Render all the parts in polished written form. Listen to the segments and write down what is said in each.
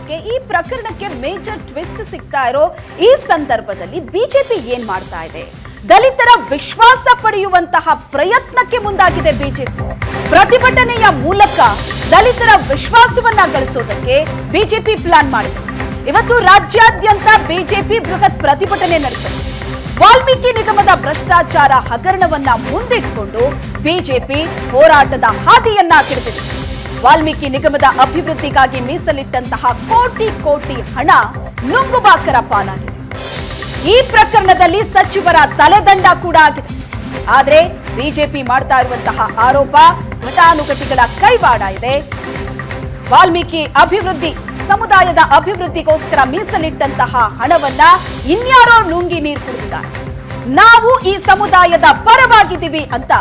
ಕೇಸ್ಗೆ, ಈ ಪ್ರಕರಣಕ್ಕೆ major twist ಸಿಗ್ತಾ ಇರೋ ಈ ಸಂದರ್ಭದಲ್ಲಿ ಬಿಜೆಪಿ ಏನ್ ಮಾಡ್ತಾ ಇದೆ? ದಲಿತರ ವಿಶ್ವಾಸ ಪಡೆಯುವಂತಹ ಪ್ರಯತ್ನಕ್ಕೆ ಮುಂದಾಗಿದೆ ಬಿಜೆಪಿ. ಪ್ರತಿಭಟನೆಯ ಮೂಲಕ ದಲಿತರ ವಿಶ್ವಾಸವನ್ನ ಗಳಿಸೋದಕ್ಕೆ ಬಿಜೆಪಿ ಪ್ಲಾನ್ ಮಾಡಿದೆ. ಇವತ್ತು ರಾಜ್ಯಾದ್ಯಂತ ಬಿಜೆಪಿ ಬೃಹತ್ ಪ್ರತಿಭಟನೆ ನಡೆಸಿದೆ. ವಾಲ್ಮೀಕಿ ನಿಗಮದ ಭ್ರಷ್ಟಾಚಾರ ಹಗರಣವನ್ನ ಮುಂದಿಟ್ಟುಕೊಂಡು ಬಿಜೆಪಿ ಹೋರಾಟದ ಹಾದಿಯನ್ನ ಹಿಡಿದಿದೆ. ವಾಲ್ಮೀಕಿ ನಿಗಮದ ಅಭಿವೃದ್ಧಿಗಾಗಿ ಮೀಸಲಿಟ್ಟಂತಹ ಕೋಟಿ ಕೋಟಿ ಹಣ ನುಂಗುಬಾಕರ ಪಾಲಾಗಿದೆ. ಈ ಪ್ರಕರಣದಲ್ಲಿ ಸಚಿವರ ತಲೆದಂಡ ಕೂಡ ಆಗಿದೆ. ಆದ್ರೆ ಬಿಜೆಪಿ ಮಾಡ್ತಾ ಇರುವಂತಹ ಆರೋಪ ಘಟಾನುಘಟಿಗಳ ಕೈವಾಡ ಇದೆ. ವಾಲ್ಮೀಕಿ ಅಭಿವೃದ್ಧಿ ಸಮುದಾಯದ ಅಭಿವೃದ್ಧಿಗೋಸ್ಕರ ಮೀಸಲಿಟ್ಟಂತಹ ಹಣವನ್ನ ಇನ್ಯಾರೋ ನುಂಗಿ ನೀರು ಕುಡಿದಿದ್ದಾರೆ. ನಾವು ಈ ಸಮುದಾಯದ ಪರವಾಗಿದ್ದೀವಿ ಅಂತ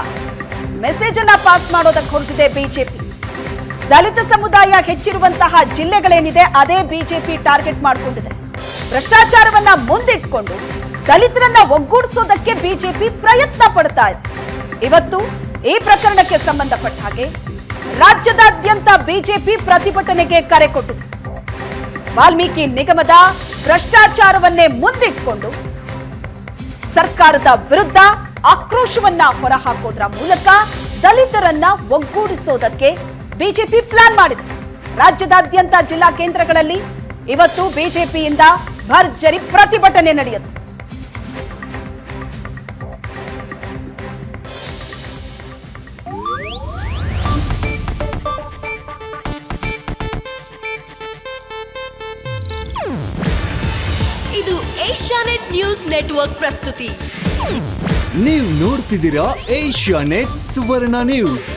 ಮೆಸೇಜ್ ಅನ್ನ ಪಾಸ್ ಮಾಡೋದಕ್ಕೆ ಹೊರಟಿದೆ ಬಿಜೆಪಿ. ದಲಿತ ಸಮುದಾಯ ಹೆಚ್ಚಿರುವಂತಹ ಜಿಲ್ಲೆಗಳೇನಿದೆ ಅದೇ ಬಿಜೆಪಿ ಟಾರ್ಗೆಟ್ ಮಾಡಿಕೊಂಡಿದೆ. ಭ್ರಷ್ಟಾಚಾರವನ್ನ ಮುಂದಿಟ್ಕೊಂಡು ದಲಿತರನ್ನ ಒಗ್ಗೂಡಿಸೋದಕ್ಕೆ ಬಿಜೆಪಿ ಪ್ರಯತ್ನ ಪಡ್ತಾ ಇದೆ. ಇವತ್ತು ಈ ಪ್ರಕರಣಕ್ಕೆ ಸಂಬಂಧಪಟ್ಟ ಹಾಗೆ ರಾಜ್ಯದಾದ್ಯಂತ ಬಿಜೆಪಿ ಪ್ರತಿಭಟನೆಗೆ ಕರೆ ಕೊಟ್ಟಿದೆ. ವಾಲ್ಮೀಕಿ ನಿಗಮದ ಭ್ರಷ್ಟಾಚಾರವನ್ನೇ ಮುಂದಿಟ್ಕೊಂಡು ಸರ್ಕಾರದ ವಿರುದ್ಧ ಆಕ್ರೋಶವನ್ನ ಹೊರಹಾಕೋದ್ರ ಮೂಲಕ ದಲಿತರನ್ನ ಒಗ್ಗೂಡಿಸೋದಕ್ಕೆ ಬಿಜೆಪಿ ಪ್ಲಾನ್ ಮಾಡಿದೆ. ರಾಜ್ಯದಾದ್ಯಂತ ಜಿಲ್ಲಾ ಕೇಂದ್ರಗಳಲ್ಲಿ ಇವತ್ತು ಬಿಜೆಪಿಯಿಂದ ಭರ್ಜರಿ ಪ್ರತಿಭಟನೆ ನಡೆಯುತ್ತೆ. ಇದು ಏಷ್ಯಾನೆಟ್ ನ್ಯೂಸ್ ನೆಟ್ವರ್ಕ್ ಪ್ರಸ್ತುತಿ. ನೀವು ನೋಡ್ತಿದ್ದೀರಾ ಏಷ್ಯಾನೆಟ್ ಸುವರ್ಣ ನ್ಯೂಸ್.